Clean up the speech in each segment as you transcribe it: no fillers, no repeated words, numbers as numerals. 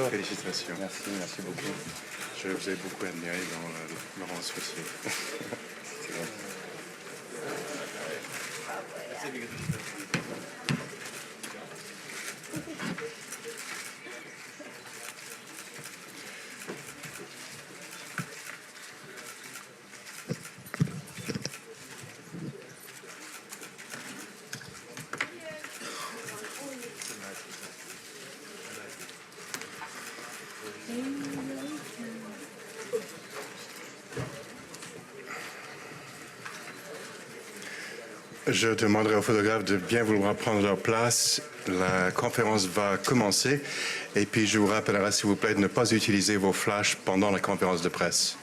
Bonjour. Félicitations. Merci, merci beaucoup. Je vous ai beaucoup admiré dans Laurence aussi. C'est vrai. Je demanderai aux photographes de bien vouloir prendre leur place. La conférence va commencer. Et puis, je vous rappellerai, s'il vous plaît, de ne pas utiliser vos flashs pendant la conférence de presse.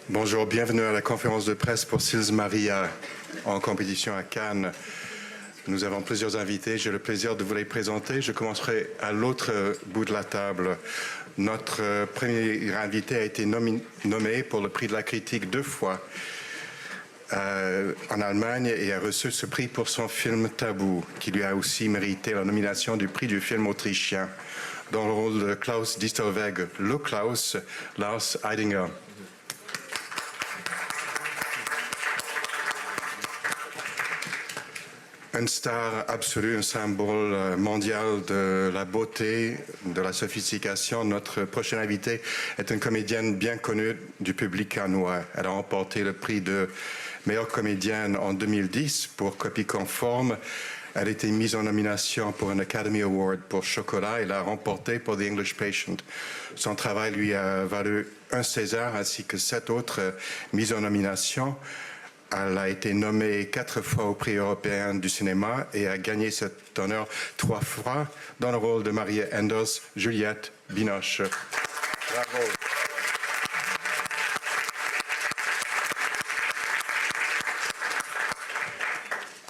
Bonjour, bienvenue à la conférence de presse pour Sils Maria en compétition à Cannes. Nous avons plusieurs invités. J'ai le plaisir de vous les présenter. Je commencerai à l'autre bout de la table. Notre premier invité a été nommé pour le prix de la critique 2 fois. En Allemagne et a reçu ce prix pour son film Tabou, qui lui a aussi mérité la nomination du prix du film autrichien. Dans le rôle de Klaus Distelweg, le Klaus, Lars Eidinger. Un star absolu, un symbole mondial de la beauté, de la sophistication. Notre prochaine invitée est une comédienne bien connue du public cannois. Elle a remporté le prix de meilleure comédienne en 2010 pour Copie conforme. Elle a été mise en nomination pour un Academy Award pour Chocolat et l'a remporté pour The English Patient. Son travail lui a valu un César ainsi que 7 autres mises en nomination. Elle a été nommée 4 fois au prix européen du cinéma et a gagné cet honneur 3 fois dans le rôle de Marie Enders, Juliette Binoche. Bravo.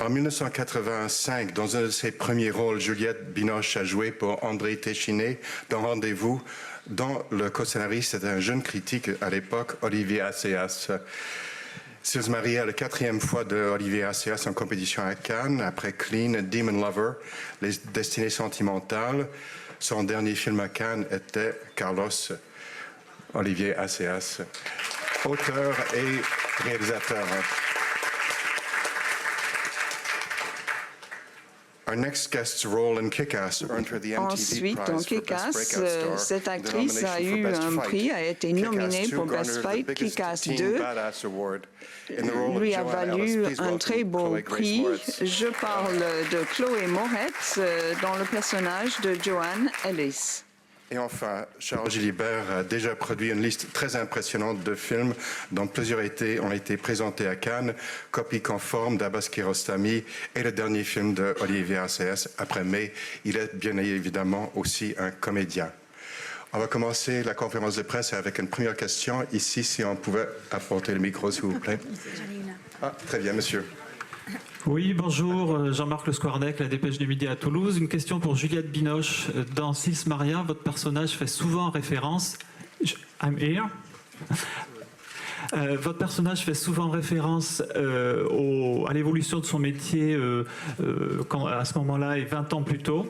En 1985, dans un de ses premiers rôles, Juliette Binoche a joué pour André Téchiné dans Rendez-vous, dont le co-scénariste était un jeune critique à l'époque, Olivier Assayas. Sils Maria est la 4e fois de Olivier Assayas en compétition à Cannes, après Clean, Demon Lover, Les Destinées sentimentales. Son dernier film à Cannes était Carlos, Olivier Assayas, auteur et réalisateur. Ensuite, dans Kick-Ass, cette actrice a eu un prix, a été nominée pour Best Fight. Kick-Ass 2 lui a valu un très beau prix. Je parle de Chloé Moretz dans le personnage de Joanne Ellis. Et enfin, Charles Gilibert a déjà produit une liste très impressionnante de films dont plusieurs ont été présentés à Cannes, Copie conforme d'Abbas Kiarostami et le dernier film de Olivier Assayas. Après mai, il est bien évidemment aussi un comédien. On va commencer la conférence de presse avec une première question. Ici, si on pouvait apporter le micro, s'il vous plaît. Ah, très bien, monsieur. Oui, bonjour, Jean-Marc Le Squarnec, la Dépêche du Midi à Toulouse. Une question pour Juliette Binoche. Dans Sils Maria, votre personnage fait souvent référence... I'm here. Votre personnage fait souvent référence à l'évolution de son métier à ce moment-là et 20 ans plus tôt.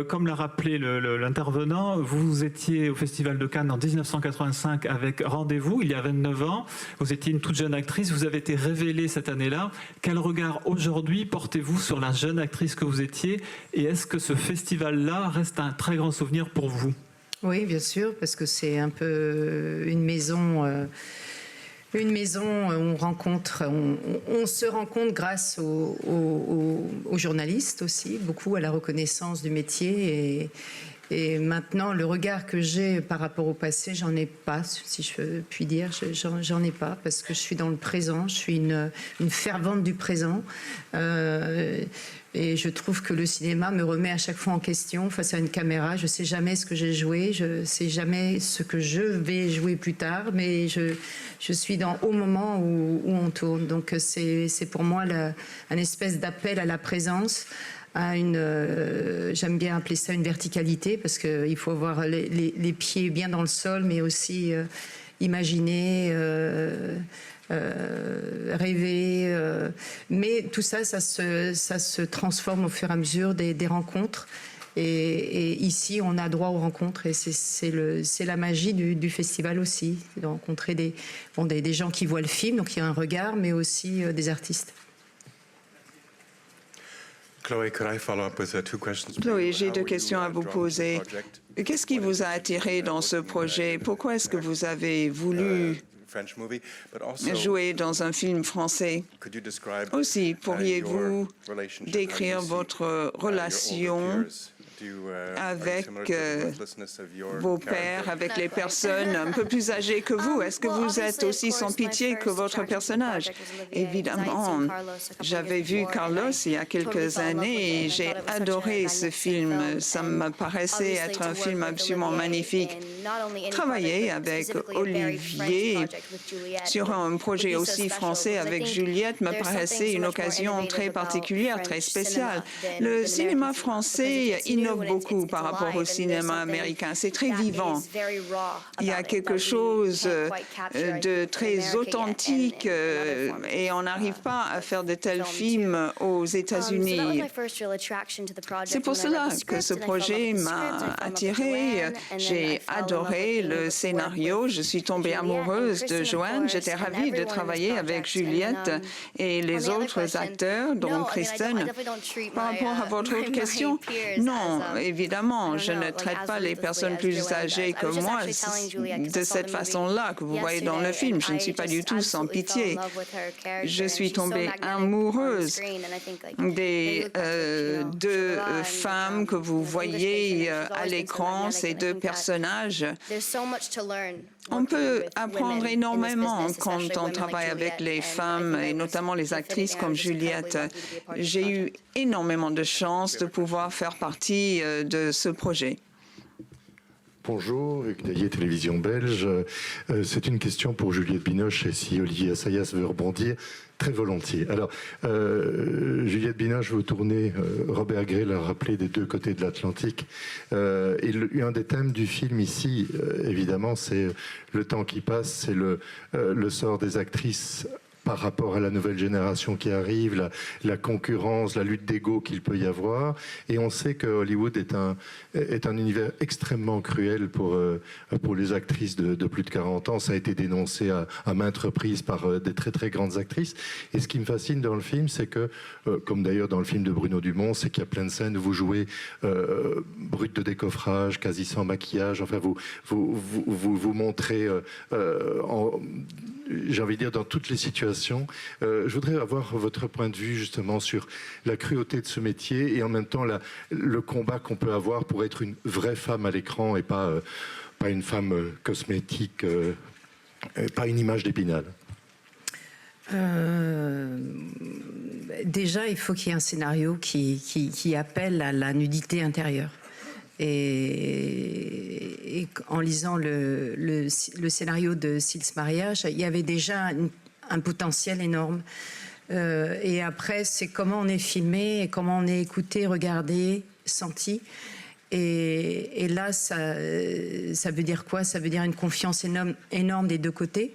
Comme l'a rappelé l'intervenant, vous étiez au Festival de Cannes en 1985 avec Rendez-vous, il y a 29 ans. Vous étiez une toute jeune actrice, vous avez été révélée cette année-là. Quel regard aujourd'hui portez-vous sur la jeune actrice que vous étiez et est-ce que ce festival-là reste un très grand souvenir pour vous ? Oui, bien sûr, parce que c'est un peu une maison où on se rencontre grâce aux journalistes aussi, beaucoup à la reconnaissance du métier. Et maintenant, le regard que j'ai par rapport au passé, j'en ai pas, si je puis dire, j'en ai pas, parce que je suis dans le présent, je suis une fervente du présent. Et je trouve que le cinéma me remet à chaque fois en question face à une caméra. Je ne sais jamais ce que j'ai joué, je ne sais jamais ce que je vais jouer plus tard, mais je suis au moment où on tourne. Donc c'est pour moi un espèce d'appel à la présence, à j'aime bien appeler ça une verticalité, parce qu'il faut avoir les pieds bien dans le sol, mais aussi imaginer... rêver, mais tout ça, ça se transforme au fur et à mesure des rencontres. Et ici, on a droit aux rencontres et c'est la magie du festival aussi, de rencontrer des gens qui voient le film, donc il y a un regard, mais aussi des artistes. Chloé, could I follow up with 2 questions? Chloé, j'ai 2 questions à vous poser. Qu'est-ce qui vous a attiré dans ce projet? Pourquoi est-ce que vous avez voulu jouer dans un film français? Aussi, pourriez-vous décrire votre relation avec vos pairs, avec les personnes un peu plus âgées que vous? Est-ce que vous êtes aussi sans pitié que votre personnage? Évidemment, j'avais vu Carlos il y a quelques années et j'ai adoré ce film. Ça me paraissait être un film absolument magnifique. Travailler avec Olivier sur un projet aussi français avec Juliette me paraissait une occasion très particulière, très spéciale. Le cinéma français innove beaucoup par rapport au cinéma américain. C'est très vivant. Il y a quelque chose de très authentique et on n'arrive pas à faire de tels films aux États-Unis. C'est pour cela que ce projet m'a attirée. J'ai adoré le scénario. Je suis tombée amoureuse de Joanne. J'étais ravie de travailler avec Juliette et les autres acteurs, dont Kristen. Par rapport à votre autre question, non, évidemment, je ne traite pas les personnes plus âgées que moi de cette façon-là que vous voyez dans le film. Je ne suis pas du tout sans pitié. Je suis tombée amoureuse des 2 femmes que vous voyez à l'écran, ces 2 personnages. On peut apprendre énormément quand on travaille avec les femmes et notamment les actrices comme Juliette. J'ai eu énormément de chance de pouvoir faire partie de ce projet. Bonjour, Hugues Daillet, Télévision belge. C'est une question pour Juliette Binoche et si Olivier Assayas veut rebondir, très volontiers. Alors, Juliette Binoche, vous tournez, Robert Gray l'a rappelé, des 2 côtés de l'Atlantique. Et un des thèmes du film ici, évidemment, c'est le temps qui passe, c'est le sort des actrices par rapport à la nouvelle génération qui arrive, la concurrence, la lutte d'ego qu'il peut y avoir. Et on sait que Hollywood est un univers extrêmement cruel pour les actrices de plus de 40 ans. Ça a été dénoncé à maintes reprises par des très très grandes actrices. Et ce qui me fascine dans le film, c'est que, comme d'ailleurs dans le film de Bruno Dumont, c'est qu'il y a plein de scènes où vous jouez brut de décoffrage, quasi sans maquillage. Enfin, vous montrez j'ai envie de dire, dans toutes les situations. Je voudrais avoir votre point de vue justement sur la cruauté de ce métier et en même temps le combat qu'on peut avoir pour être une vraie femme à l'écran et pas une femme cosmétique, pas une image d'Épinal. Déjà, il faut qu'il y ait un scénario qui appelle à la nudité intérieure. Et en lisant le scénario de Sils Mariage, il y avait déjà un potentiel énorme. Et après, c'est comment on est filmé, et comment on est écouté, regardé, senti. Et là, ça veut dire quoi? Ça veut dire une confiance énorme des 2 côtés.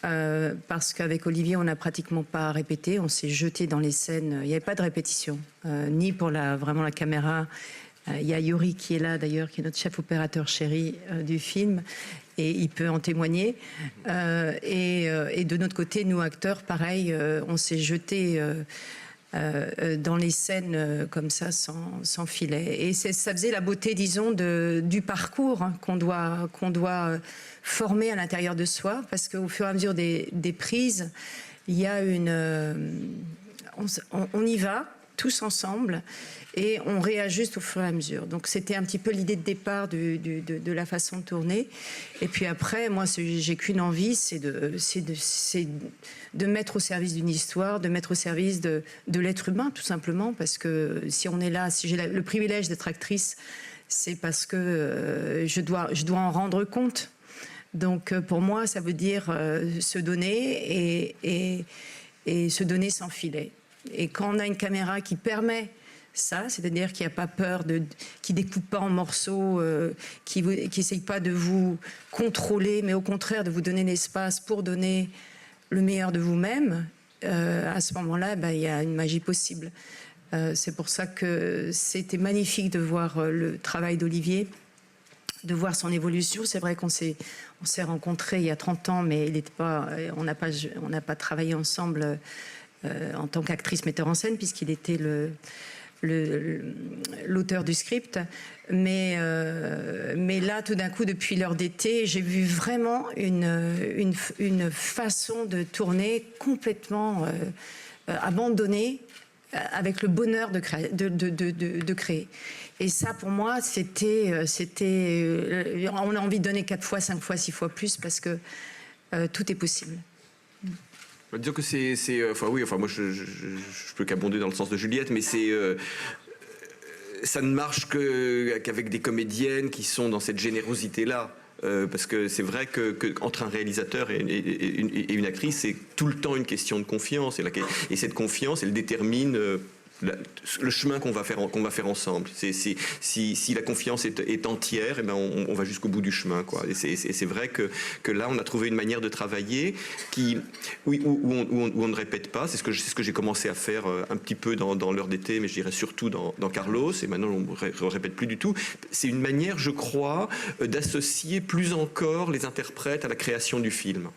Parce qu'avec Olivier, on n'a pratiquement pas répété. On s'est jeté dans les scènes. Il n'y avait pas de répétition, ni pour vraiment la caméra. Il y a Yuri qui est là d'ailleurs, qui est notre chef opérateur chéri du film, et il peut en témoigner. Et de notre côté, nous acteurs, pareil, on s'est jetés dans les scènes comme ça, sans filet. Et ça faisait la beauté, disons, du parcours qu'on doit former à l'intérieur de soi, parce qu'au fur et à mesure des prises, il y a on y va tous ensemble. Et on réajuste au fur et à mesure. Donc c'était un petit peu l'idée de départ de la façon de tourner. Et puis après, moi, j'ai qu'une envie, c'est de mettre au service d'une histoire, de mettre au service de l'être humain, tout simplement. Parce que si on est là, si j'ai le privilège d'être actrice, c'est parce que je dois en rendre compte. Donc pour moi, ça veut dire se donner et se donner sans filet. Et quand on a une caméra qui permet ça, c'est-à-dire qu'il n'y a pas peur, qui ne découpe pas en morceaux, qui n'essaye pas de vous contrôler, mais au contraire de vous donner l'espace pour donner le meilleur de vous-même, à ce moment-là, il y a une magie possible. C'est pour ça que c'était magnifique de voir le travail d'Olivier, de voir son évolution. C'est vrai qu'on s'est rencontrés il y a 30 ans, mais on n'a pas travaillé ensemble en tant qu'actrice metteur en scène, puisqu'il était l'auteur du script. Mais là, tout d'un coup, depuis l'heure d'été, j'ai vu vraiment une façon de tourner complètement abandonnée, avec le bonheur de créer. Et ça, pour moi, c'était on a envie de donner 4 fois, 5 fois, 6 fois plus, parce que tout est possible. Dire que moi je peux qu'abonder dans le sens de Juliette, mais ça ne marche qu'avec des comédiennes qui sont dans cette générosité-là. Parce que c'est vrai qu'entre un réalisateur et une actrice, c'est tout le temps une question de confiance. Et cette confiance, elle détermine le chemin qu'on va faire ensemble. Si la confiance est entière, eh ben on va jusqu'au bout du chemin, quoi. Et c'est vrai que là, on a trouvé une manière de travailler où on ne répète pas. C'est ce que j'ai commencé à faire un petit peu dans l'heure d'été, mais je dirais surtout dans Carlos. Et maintenant, on ne répète plus du tout. C'est une manière, je crois, d'associer plus encore les interprètes à la création du film.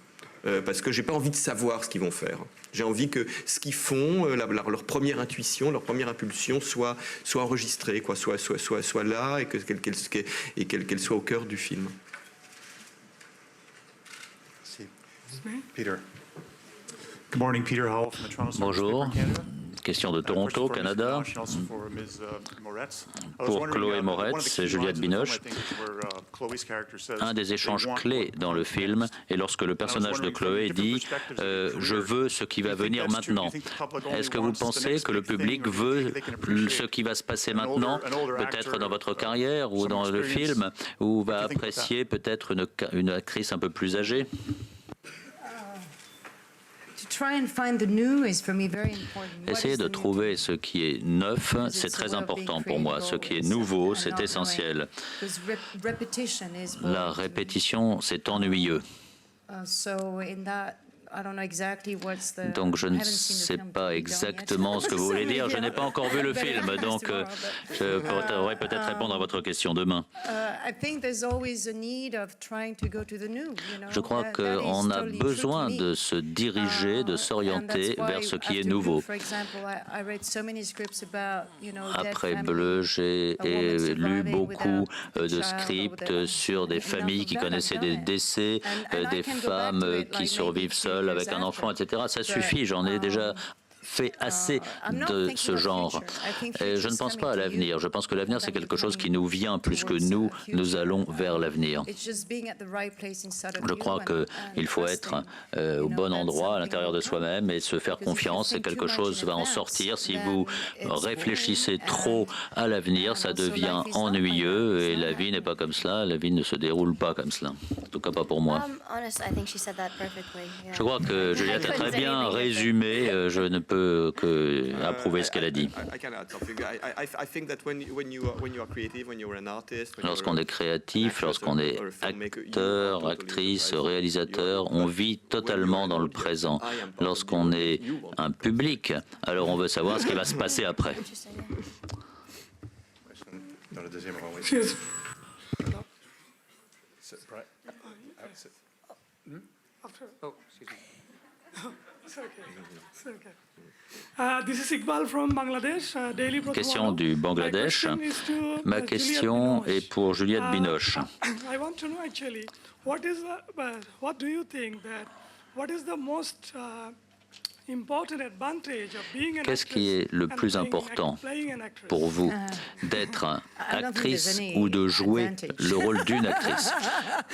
Parce que j'ai pas envie de savoir ce qu'ils vont faire. J'ai envie que ce qu'ils font, leur première intuition, leur première impulsion soit enregistrée, quoi, soit là et qu'elle soit au cœur du film. Peter. Good morning, Peter Howell from the Toronto Star Bonjour. Canada. Question de Toronto, Canada. Pour Chloé Moretz et Juliette Binoche, un des échanges clés dans le film est lorsque le personnage de Chloé dit « Je veux ce qui va venir maintenant ». Est-ce que vous pensez que le public veut ce qui va se passer maintenant, peut-être dans votre carrière ou dans le film, ou va apprécier peut-être une actrice un peu plus âgée ? Essayer de trouver ce qui est neuf, c'est très important pour moi. Ce qui est nouveau, c'est essentiel. La répétition, c'est ennuyeux. Donc je ne sais pas exactement ce que vous voulez dire. Je n'ai pas encore vu le film, donc je pourrais peut-être répondre à votre question demain. Je crois qu'on a besoin de se diriger, de s'orienter vers ce qui est nouveau. Après Bleu, j'ai lu beaucoup de scripts sur des familles qui connaissaient des décès, des femmes qui survivent seules avec un enfant, etc. Ça suffit, j'en ai déjà fait assez de ce genre. Et je ne pense pas à l'avenir. Je pense que l'avenir, c'est quelque chose qui nous vient plus que nous allons vers l'avenir. Je crois qu'il faut être au bon endroit, à l'intérieur de soi-même et se faire confiance. Et quelque chose va en sortir. Si vous réfléchissez trop à l'avenir, ça devient ennuyeux et la vie n'est pas comme cela. La vie ne se déroule pas comme cela. En tout cas, pas pour moi. Je crois que Juliette a très bien résumé. Je ne peux que approuver ce qu'elle a dit. Lorsqu'on est créatif, lorsqu'on est acteur, actrice, réalisateur, on vit totalement dans le présent. Lorsqu'on est un public, alors on veut savoir ce qui va se passer après. Dans le deuxième rang, oui. Question du Bangladesh. Ma question est pour Juliette Binoche. Qu'est-ce qui est le plus important pour vous, d'être actrice ou de jouer le rôle d'une actrice?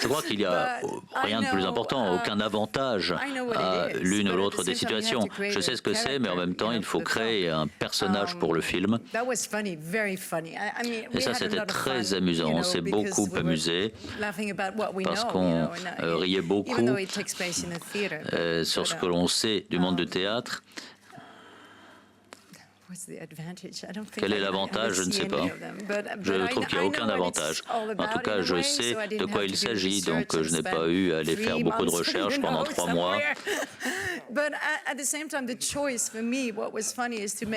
Je crois qu'il n'y a rien de plus important, aucun avantage à l'une ou l'autre des situations. Je sais ce que c'est, mais en même temps, il faut créer un personnage pour le film. Et ça, c'était très amusant. On s'est beaucoup amusé parce qu'on riait beaucoup sur ce que l'on sait du monde du théâtre. Quel est l'avantage? Je ne sais pas. Je trouve qu'il n'y a aucun avantage. En tout cas, je sais de quoi il s'agit, donc je n'ai pas eu à aller faire beaucoup de recherches pendant 3 mois.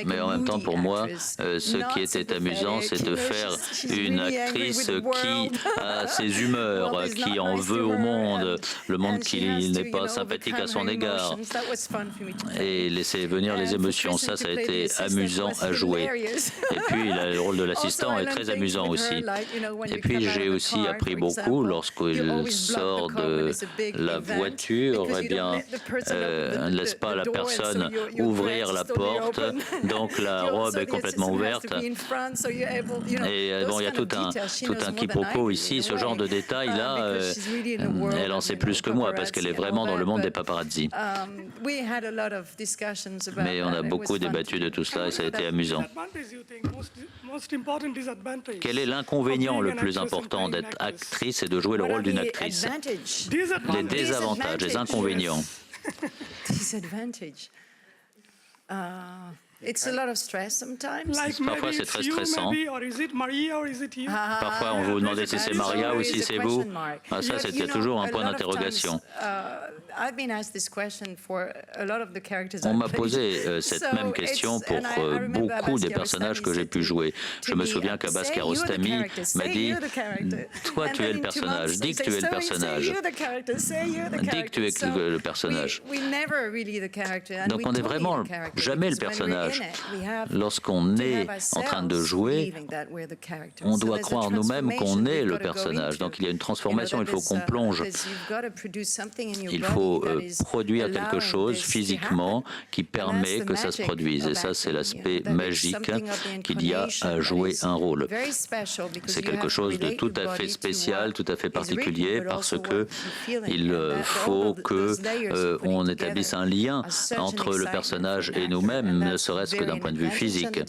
Mais en même temps, pour moi, ce qui était amusant, c'est de faire une actrice qui a ses humeurs, qui en veut au monde, le monde qui n'est pas sympathique à son égard, et laisser venir les émotions. Ça a été amusant à jouer. Et puis, le rôle de l'assistant est très amusant aussi. Et puis, j'ai aussi appris beaucoup lorsqu'il sort de la voiture, eh bien, ne laisse pas la personne ouvrir la porte, donc la robe est complètement ouverte. Et bon, il y a tout un quiproquo ici, ce genre de détails-là, elle en sait plus que moi parce qu'elle est vraiment dans le monde des paparazzi. Mais on a beaucoup débattu de tout cela et ça a été amusant. Quel est l'inconvénient le plus important d'être actrice et de jouer le rôle d'une actrice? Les désavantages, les inconvénients. Parfois c'est très stressant. Parfois on vous demande si c'est Maria ou si c'est vous. Ah, ça c'était toujours un point d'interrogation. On m'a posé cette même question pour beaucoup des personnages que j'ai pu jouer. Je me souviens qu'Abbas Kiarostami m'a dit « Toi tu es le personnage, dis que tu es le personnage, dis que tu es le personnage ». Donc on n'est vraiment jamais le personnage. Lorsqu'on est en train de jouer, on doit croire nous-mêmes qu'on est le personnage. Donc il y a une transformation, il faut qu'on plonge. Il faut produire quelque chose physiquement qui permet que ça se produise. Et ça, c'est l'aspect magique qu'il y a à jouer un rôle. C'est quelque chose de tout à fait spécial, tout à fait particulier, parce que il faut qu'on établisse un lien entre le personnage et nous-mêmes, ne serait-ce que d'un point de vue physique.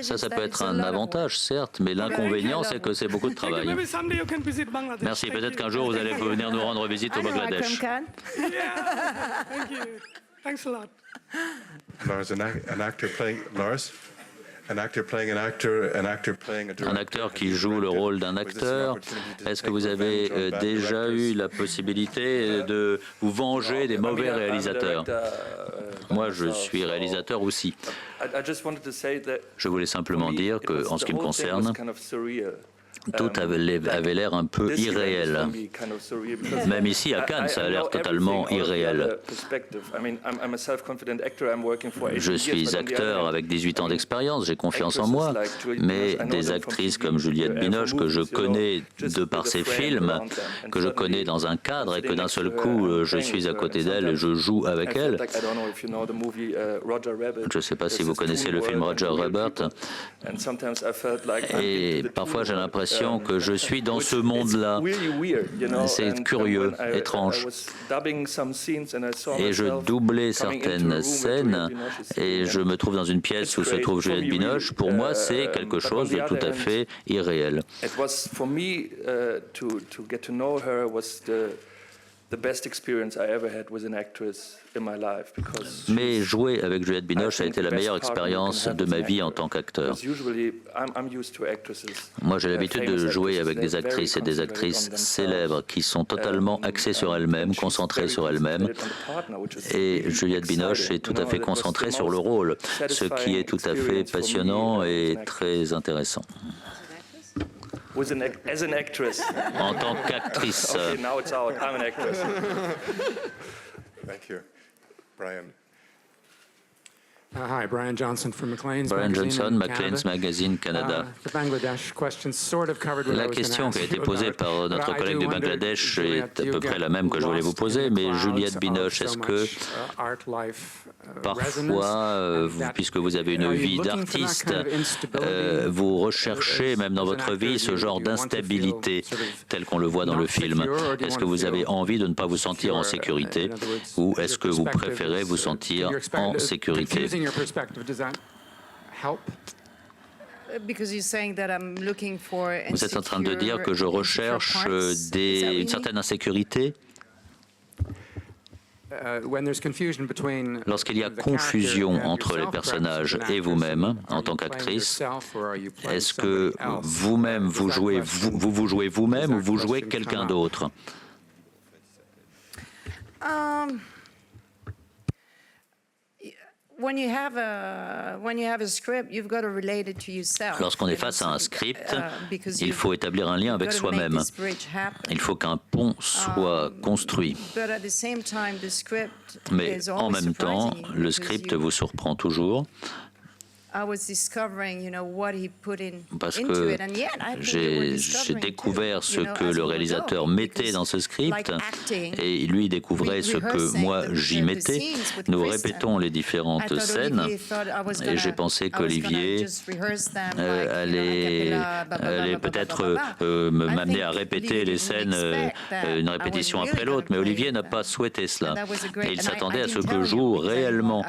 Ça peut être un avantage, certes, mais l'inconvénient, c'est que c'est beaucoup de travail. Merci. Peut-être qu'un jour, vous allez venir nous rendre visite au Bangladesh. Thanks a lot. Lars, an actor playing Lars. Un acteur qui joue le rôle d'un acteur. Est-ce que vous avez déjà eu la possibilité de vous venger des mauvais réalisateurs? Moi, je suis réalisateur aussi. Je voulais simplement dire qu'en ce qui me concerne, tout avait l'air un peu irréel. Même ici, à Cannes, ça a l'air totalement irréel. Je suis acteur avec 18 ans d'expérience, j'ai confiance en moi, mais des actrices comme Juliette Binoche, que je connais de par ses films, que je connais dans un cadre et que d'un seul coup, je suis à côté d'elle et je joue avec elle. Je ne sais pas si vous connaissez le film Roger Rabbit. Et parfois, j'ai l'impression que je suis dans ce monde-là. C'est curieux, étrange. Et je doublais certaines scènes et je me trouve dans une pièce où se trouve Juliette Binoche. Pour moi, c'est quelque chose de tout à fait irréel. Mais jouer avec Juliette Binoche a été la meilleure expérience de ma vie en tant qu'acteur. Moi, j'ai l'habitude de jouer avec des actrices et des actrices célèbres qui sont totalement axées sur elles-mêmes, concentrées sur elles-mêmes. Et Juliette Binoche est tout à fait concentrée sur le rôle, ce qui est tout à fait passionnant et très intéressant. En tant qu'actrice. Okay, now it's out. I'm an actress. Thank you. Brian. Hi, Brian Johnson from Maclean's Maclean's Magazine Canada. La question qui a été posée par notre collègue du Bangladesh est à peu près la même que je voulais vous poser, mais Juliette Binoche, est-ce que parfois, puisque vous avez une vie d'artiste, vous recherchez même dans votre vie ce genre d'instabilité tel qu'on le voit dans le film? Est-ce que vous avez envie de ne pas vous sentir en sécurité ou est-ce que vous préférez vous sentir en sécurité? Vous êtes en train de dire que je recherche une certaine insécurité? Lorsqu'il y a confusion entre les personnages et vous-même, en tant qu'actrice, est-ce que vous-même vous jouez vous-même ou vous jouez quelqu'un d'autre? Lorsqu'on est face à un script, il faut établir un lien avec soi-même. Il faut qu'un pont soit construit. Mais en même temps, le script vous surprend toujours. Parce que j'ai découvert ce que le réalisateur mettait dans ce script et lui découvrait ce que moi j'y mettais. Nous répétons les différentes scènes et j'ai pensé qu'Olivier allait peut-être m'amener à répéter les scènes, une répétition après l'autre, mais Olivier n'a pas souhaité cela. Et il s'attendait à ce que je joue réellement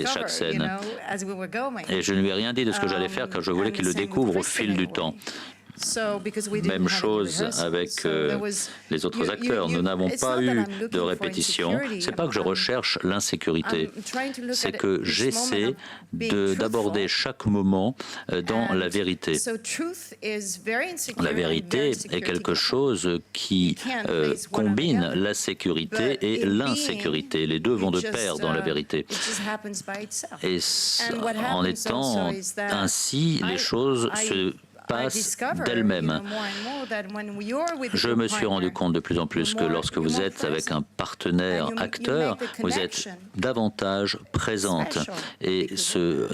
chaque scène. Et je ne lui ai rien dit de ce que j'allais faire car je voulais qu'il le découvre au fil du temps. Même chose avec les autres acteurs. Nous n'avons pas eu de répétition. C'est pas que je recherche l'insécurité. C'est que j'essaie d'aborder chaque moment dans la vérité. La vérité est quelque chose qui combine la sécurité et l'insécurité. Les deux vont de pair dans la vérité. Et en étant ainsi, les choses se passe d'elle-même. Je me suis rendu compte de plus en plus que lorsque vous êtes avec un partenaire acteur, vous êtes davantage présente. Et ce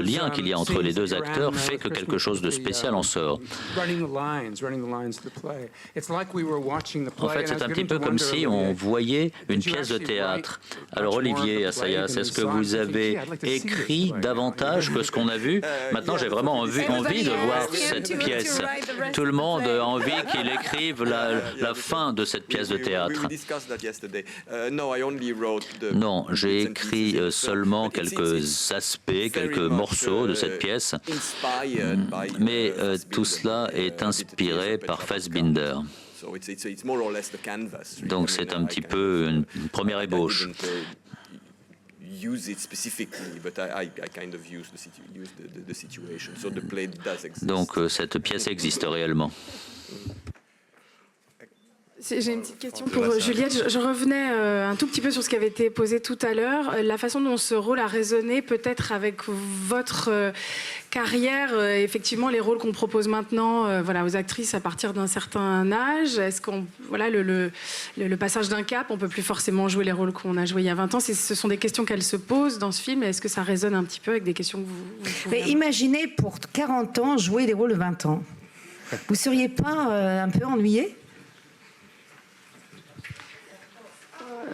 lien qu'il y a entre les deux acteurs fait que quelque chose de spécial en sort. En fait, c'est un petit peu comme si on voyait une pièce de théâtre. Alors Olivier Assayas, est-ce que vous avez écrit davantage que ce qu'on a vu? Maintenant, j'ai vraiment envie de voir cette pièce. Tout le monde a envie qu'il écrive la fin de cette pièce de théâtre. Non, j'ai écrit seulement quelques aspects, quelques morceaux de cette pièce, mais tout cela est inspiré par Fassbinder. Donc c'est un petit peu une première ébauche. Donc cette pièce existe réellement. J'ai une petite question pour Juliette. Je revenais un tout petit peu sur ce qui avait été posé tout à l'heure. La façon dont ce rôle a résonné peut-être avec votre carrière, effectivement, les rôles qu'on propose maintenant aux actrices à partir d'un certain âge. Est-ce qu'on le passage d'un cap, on ne peut plus forcément jouer les rôles qu'on a joués il y a 20 ans. Ce sont des questions qu'elle se pose dans ce film. Est-ce que ça résonne un petit peu avec des questions que vous Mais imaginez pour 40 ans jouer des rôles de 20 ans. Vous ne seriez pas un peu ennuyé ?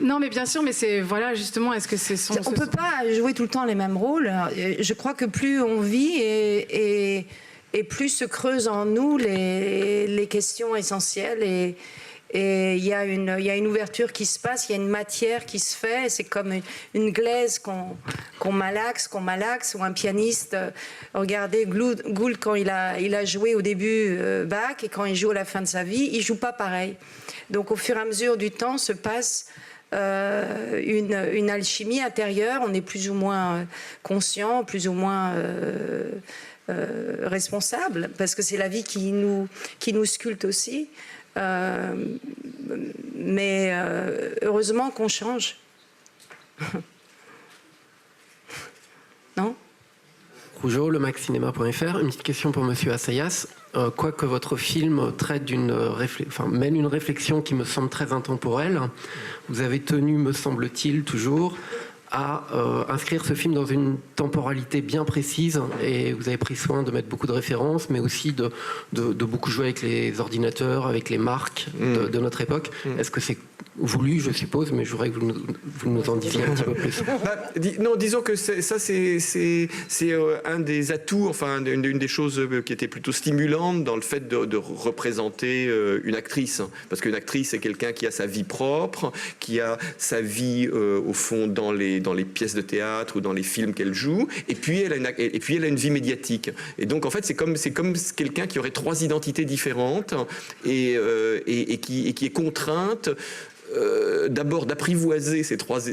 Non, mais bien sûr, mais c'est justement, est-ce que c'est on ne peut pas jouer tout le temps les mêmes rôles. Je crois que plus on vit et plus se creusent en nous les questions essentielles et il y a une ouverture qui se passe, il y a une matière qui se fait. C'est comme une glaise qu'on malaxe, ou un pianiste. Regardez Gould quand il a joué au début Bach et quand il joue à la fin de sa vie, il joue pas pareil. Donc au fur et à mesure du temps se passe une alchimie intérieure, on est plus ou moins conscient, plus ou moins responsable, parce que c'est la vie qui nous sculpte aussi. Mais heureusement qu'on change. Non ? Rougeau, lemaxcinema.fr. Une petite question pour Monsieur Assayas. Quoique votre film traite mène une réflexion qui me semble très intemporelle, vous avez tenu, me semble-t-il, toujours à inscrire ce film dans une temporalité bien précise et vous avez pris soin de mettre beaucoup de références, mais aussi de beaucoup jouer avec les ordinateurs, avec les marques de notre époque. Est-ce que c'est voulu, je suppose, mais je voudrais que vous nous en disiez un petit peu plus. Non, disons que c'est un des atouts, enfin une des choses qui était plutôt stimulante dans le fait de représenter une actrice, parce qu'une actrice c'est quelqu'un qui a sa vie propre, qui a sa vie au fond dans les pièces de théâtre ou dans les films qu'elle joue, et puis elle a une vie médiatique. Et donc en fait c'est comme quelqu'un qui aurait trois identités différentes et qui est contrainte d'abord d'apprivoiser ces trois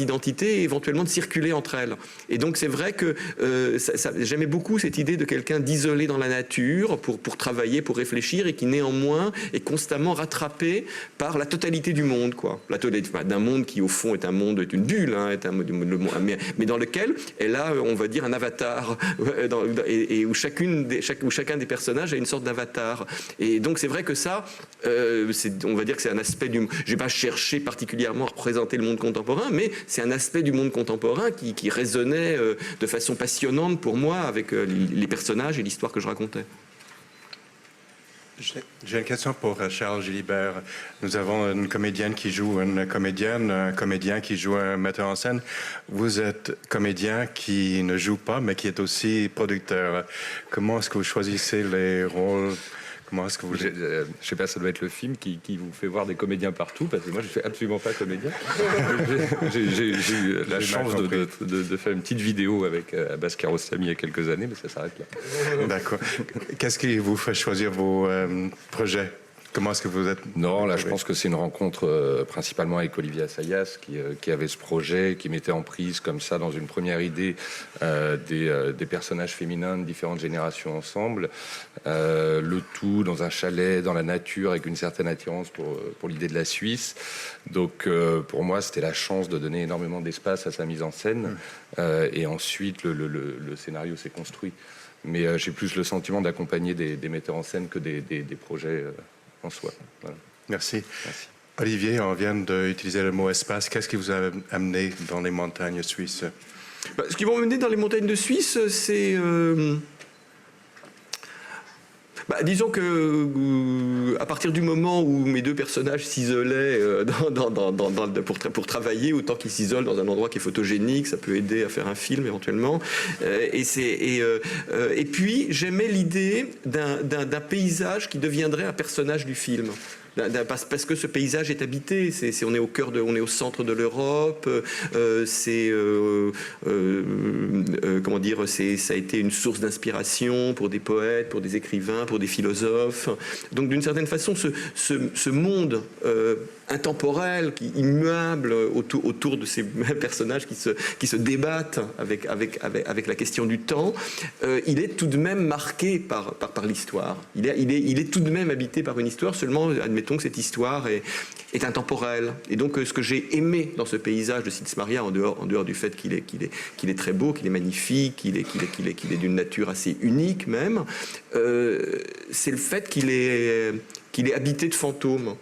identités et éventuellement de circuler entre elles. Et donc c'est vrai que j'aimais beaucoup cette idée de quelqu'un d'isolé dans la nature pour travailler, pour réfléchir, et qui néanmoins est constamment rattrapé par la totalité du monde, quoi. La totalité d'un monde qui au fond est une bulle, hein, mais dans lequel elle a, on va dire, un avatar, et où chacun des personnages a une sorte d'avatar. Et donc c'est vrai que ça, on va dire que c'est un aspect du... Je n'ai pas cherché particulièrement à représenter le monde contemporain, mais c'est un aspect du monde contemporain qui résonnait de façon passionnante pour moi avec les personnages et l'histoire que je racontais. J'ai une question pour Charles Gilibert. Nous avons une comédienne qui joue une comédienne, un comédien qui joue un metteur en scène. Vous êtes comédien qui ne joue pas, mais qui est aussi producteur. Comment est-ce que vous choisissez les rôles ? Comment est-ce que vous... Je sais pas, ça doit être le film qui vous fait voir des comédiens partout, parce que moi je ne suis absolument pas comédien. J'ai eu la chance de faire une petite vidéo avec Abbas Kiarostami il y a quelques années, mais ça s'arrête là. D'accord. Qu'est-ce qui vous fait choisir vos projets ? Comment est-ce que vous êtes... Non, là, je pense que c'est une rencontre principalement avec Olivier Assayas qui avait ce projet, qui mettait en prise comme ça, dans une première idée, des personnages féminins de différentes générations ensemble. Le tout dans un chalet, dans la nature, avec une certaine attirance pour l'idée de la Suisse. Donc, pour moi, c'était la chance de donner énormément d'espace à sa mise en scène. Et ensuite, le scénario s'est construit. Mais j'ai plus le sentiment d'accompagner des metteurs en scène que des projets... en soi. Voilà. Merci. Olivier, on vient d'utiliser le mot espace. Qu'est-ce qui vous a amené dans les montagnes suisses ? Ce qui m'a amené dans les montagnes de Suisse, c'est... disons que à partir du moment où mes deux personnages s'isolaient pour travailler, autant qu'ils s'isolent dans un endroit qui est photogénique, ça peut aider à faire un film éventuellement. Et puis j'aimais l'idée d'un paysage qui deviendrait un personnage du film. Parce que ce paysage est habité, on est on est au centre de l'Europe, comment dire, ça a été une source d'inspiration pour des poètes, pour des écrivains, pour des philosophes. Donc d'une certaine façon, ce monde intemporel, immuable autour de ces personnages qui se débattent avec la question du temps, il est tout de même marqué par l'histoire. Il est tout de même habité par une histoire, seulement admettons que cette histoire est intemporelle. Et donc ce que j'ai aimé dans ce paysage de Sils Maria, en dehors du fait qu'il est très beau, qu'il est magnifique, qu'il est d'une nature assez unique même, c'est le fait qu'il est habité de fantômes,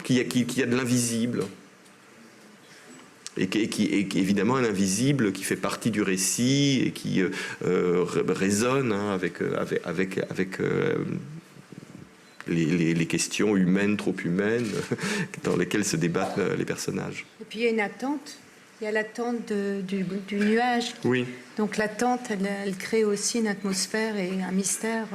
qu'il y a de l'invisible. Et évidemment un invisible qui fait partie du récit et qui résonne avec les questions humaines, trop humaines, dans lesquelles se débattent les personnages. Et puis il y a une attente. Il y a l'attente du nuage. Oui. Donc l'attente, elle crée aussi une atmosphère et un mystère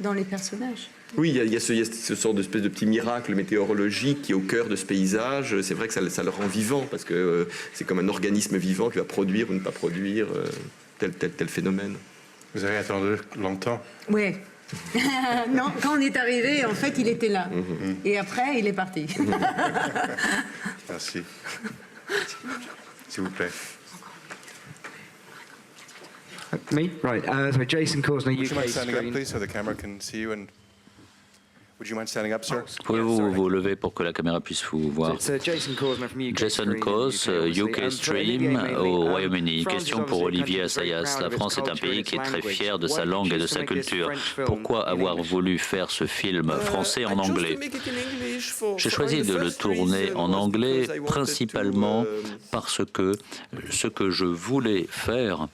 dans les personnages. Oui, il y a ce sort d'espèce de petit miracle météorologique qui est au cœur de ce paysage. C'est vrai que ça le rend vivant, parce que c'est comme un organisme vivant qui va produire ou ne pas produire tel phénomène. Vous avez attendu longtemps ? Oui. Non, quand on est arrivé, en fait, il était là. Et après, il est parti. Merci. S'il vous plaît. Me? Right. So Jason Cosner, Would you mind UK standing up, screen. please, so the camera can see you? And would you mind standing up, sir? Pouvez-vous vous lever pour que la caméra puisse vous voir? It's Jason Cosner from UK Jason Screen, Cos, UK Stream au Royaume-Uni. France Question is pour obviously a Olivier country very Assayas. proud La of its France est un culture and pays its qui est très language. fier de sa Why langue et de choose to sa make this culture. French film Pourquoi in avoir English? voulu faire ce film français en anglais? J'ai choisi de le tourner en anglais principalement parce que ce que je voulais faire,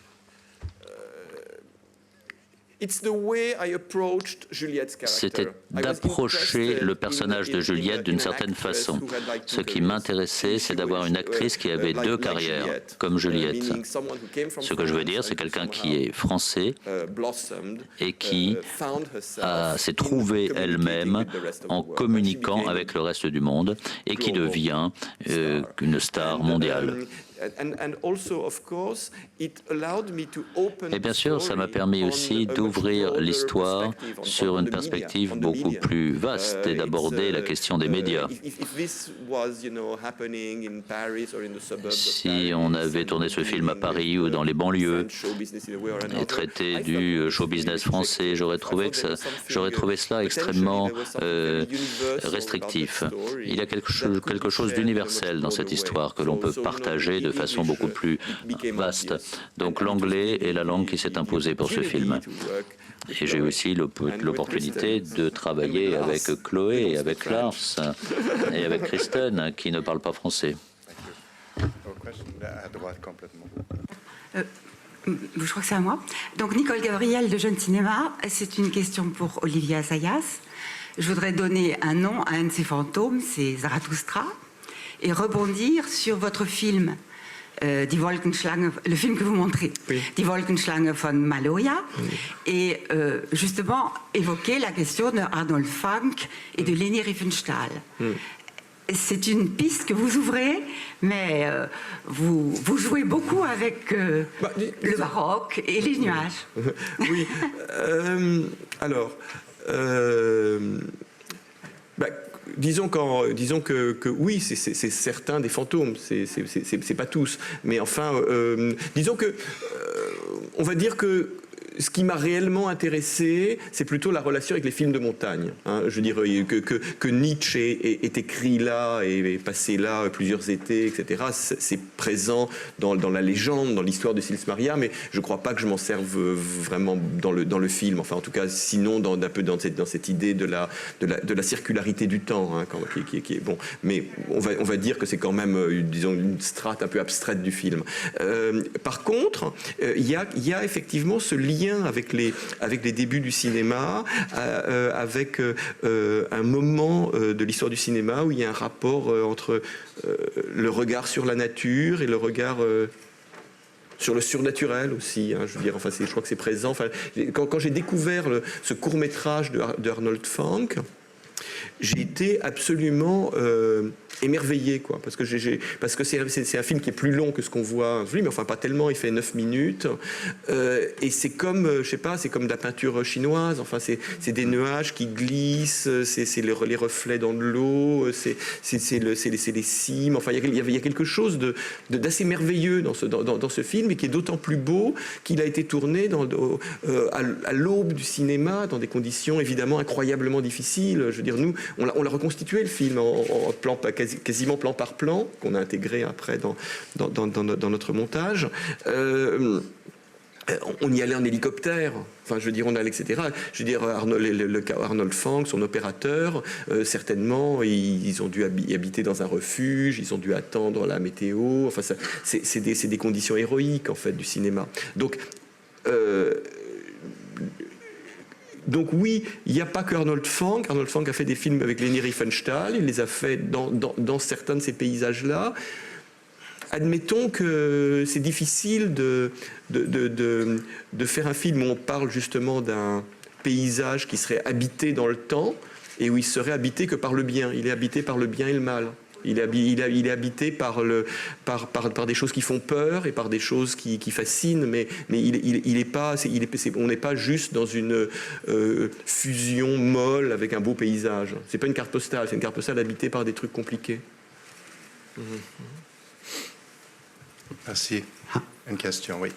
c'était d'approcher le personnage de Juliette d'une certaine façon. Ce qui m'intéressait, c'est d'avoir une actrice qui avait deux carrières, comme Juliette. Ce que je veux dire, c'est quelqu'un qui est français et qui s'est trouvée elle-même en communiquant avec le reste du monde et qui devient une star mondiale. Et bien sûr, ça m'a permis aussi d'ouvrir l'histoire sur une perspective beaucoup plus vaste et d'aborder la question des médias. Si on avait tourné ce film à Paris ou dans les banlieues et traité du show business français, j'aurais trouvé cela extrêmement restrictif. Il y a quelque chose d'universel dans cette histoire que l'on peut partager de façon beaucoup plus vaste. Donc l'anglais est la langue qui s'est imposée pour ce film. Et j'ai aussi l'opportunité de travailler avec Chloé, avec Lars et avec Kristen, qui ne parlent pas français. Je crois que c'est à moi. Donc Nicole Gabriel de Jeune Cinéma, c'est une question pour Olivier Assayas. Je voudrais donner un nom à un de ces fantômes, c'est Zarathustra, et rebondir sur votre film, Die Wolkenschlange, le film que vous montrez, oui. Die Wolkenschlange von Maloja, oui. Et justement évoquer la question de Arnold Fanck et de Leni Riefenstahl. C'est une piste que vous ouvrez, mais vous jouez beaucoup avec le baroque et les nuages. Oui, alors... disons que oui, c'est certains des fantômes, c'est pas tous, mais enfin, disons que on va dire que ce qui m'a réellement intéressé, c'est plutôt la relation avec les films de montagne. Hein. Je veux dire que Nietzsche est écrit là et est passé là plusieurs étés, etc. C'est présent dans la légende, dans l'histoire de Sils Maria, mais je ne crois pas que je m'en serve vraiment dans le film. Enfin, en tout cas, sinon un peu dans cette idée de la circularité du temps, hein, qui est bon. Mais on va dire que c'est quand même, disons, une strate un peu abstraite du film. Par contre, il y a effectivement ce lien avec les débuts du cinéma, avec un moment de l'histoire du cinéma où il y a un rapport entre le regard sur la nature et le regard sur le surnaturel aussi. Hein, je veux dire, enfin, je crois que c'est présent. Enfin, quand j'ai découvert ce court-métrage de Arnold Fanck, j'ai été absolument émerveillé, quoi, parce que c'est un film qui est plus long que ce qu'on voit, mais enfin pas tellement, il fait 9 minutes, et c'est comme, je sais pas, c'est comme de la peinture chinoise, enfin c'est des nuages qui glissent, c'est les reflets dans de l'eau, c'est les cimes, enfin il y a quelque chose d'assez merveilleux dans ce film, et qui est d'autant plus beau qu'il a été tourné à l'aube du cinéma, dans des conditions évidemment incroyablement difficiles. Je veux dire, nous, on l'a reconstitué le film en plan, quasiment plan par plan, qu'on a intégré après dans notre montage. On y allait en hélicoptère, enfin je veux dire on allait, etc. Je veux dire Arnold Fanck, son opérateur, certainement ils ont dû habiter dans un refuge, ils ont dû attendre la météo, enfin c'est des conditions héroïques en fait du cinéma. Donc oui, il n'y a pas que Arnold Fanck. Arnold Fanck a fait des films avec Leni Riefenstahl, il les a fait dans certains de ces paysages-là. Admettons que c'est difficile de faire un film où on parle justement d'un paysage qui serait habité dans le temps et où il serait habité que par le bien. Il est habité par le bien et le mal. Il est habité par des choses qui font peur et par des choses qui fascinent, mais on n'est pas juste dans une fusion molle avec un beau paysage. C'est pas une carte postale, c'est une carte postale habitée par des trucs compliqués. Merci. Une question, oui.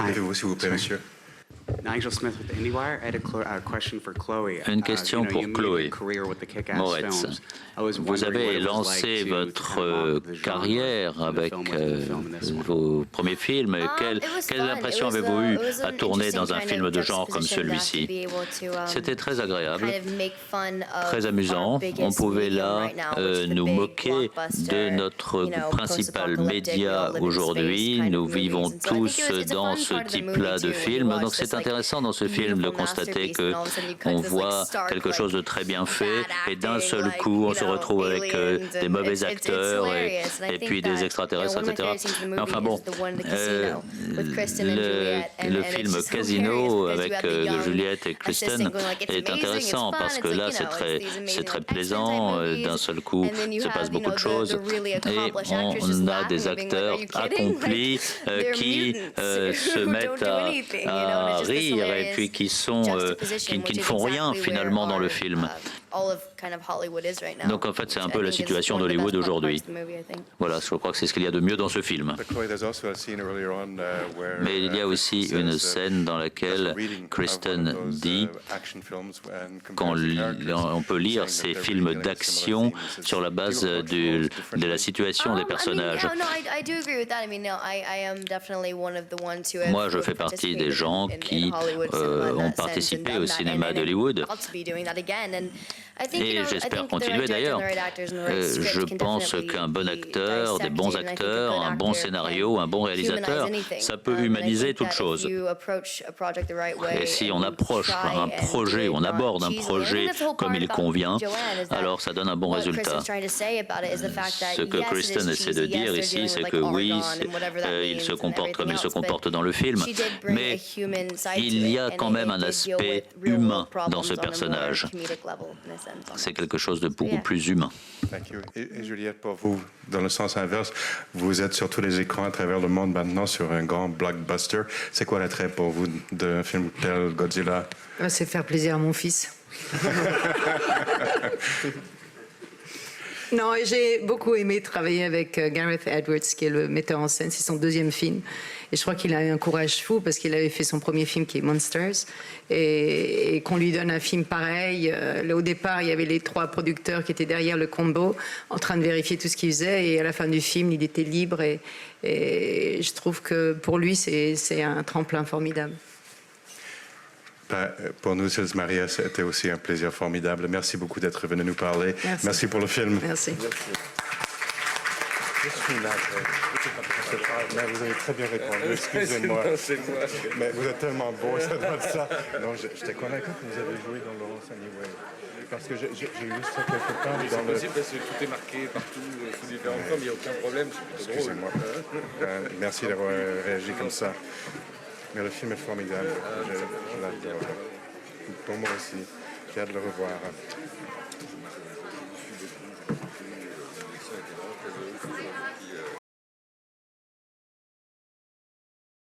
Levez-vous, s'il vous plaît, monsieur. Nigel Smith with IndieWire. I had a question for Chloe. Une question pour Chloé Moretz. Vous avez lancé votre carrière avec vos premiers films. Quelles impressions avez-vous eues à tourner dans un film de genre comme celui-ci? C'était très agréable, très amusant. On pouvait là nous moquer de notre principal média aujourd'hui. Nous vivons tous dans ce type-là de film. Donc c'est intéressant dans ce film de constater que on voit quelque chose de très bien fait et d'un seul coup on se retrouve avec des mauvais acteurs et puis des extraterrestres, etc. Mais enfin bon, le film Casino avec Juliette et Kristen est intéressant parce que là c'est très plaisant, d'un seul coup il se passe beaucoup de choses et on a des acteurs accomplis qui se mettent à rire et puis qui ne font rien finalement dans le film. Donc en fait c'est un peu la situation d'Hollywood aujourd'hui. Voilà, je crois que c'est ce qu'il y a de mieux dans ce film. Mais il y a aussi une scène dans laquelle Kristen dit qu'on peut lire ces films d'action sur la base de la situation des personnages. Moi, je fais partie des gens qui ont participé au cinéma d'Hollywood. Et j'espère continuer d'ailleurs. Je pense qu'un bon acteur, des bons acteurs, un bon scénario, un bon réalisateur, ça peut humaniser toute chose. Et si on approche un projet, on aborde un projet comme il convient, alors ça donne un bon résultat. Ce que Kristen essaie de dire ici, c'est que oui, il se comporte comme il se comporte dans le film, mais il y a quand même un aspect humain dans ce personnage. C'est quelque chose de beaucoup plus humain. Et Juliette, pour vous, dans le sens inverse, vous êtes sur tous les écrans à travers le monde maintenant sur un grand blockbuster. C'est quoi l'attrait pour vous d'un film tel Godzilla? C'est faire plaisir à mon fils. Non, j'ai beaucoup aimé travailler avec Gareth Edwards, qui est le metteur en scène. C'est son deuxième film. Et je crois qu'il a eu un courage fou parce qu'il avait fait son premier film qui est Monsters. Et qu'on lui donne un film pareil. Là, au départ, il y avait les 3 producteurs qui étaient derrière le combo en train de vérifier tout ce qu'il faisait. Et à la fin du film, il était libre. Et je trouve que pour lui, c'est un tremplin formidable. Pour nous, Sils Maria, c'était aussi un plaisir formidable. Merci beaucoup d'être venu nous parler. Merci pour le film. Merci. Vous avez très bien répondu, excusez-moi. Mais vous êtes tellement beau, ça doit être ça. Non, j'étais convaincu que vous avez joué dans Laurence Anyway. Parce que j'ai eu ça quelque part dans le... possible parce que tout est marqué partout, sous différentes formes, il n'y a aucun problème. Excusez-moi. Merci d'avoir réagi comme ça. Mais le film est formidable. Je l'adore. Pour moi aussi. J'ai hâte de le revoir.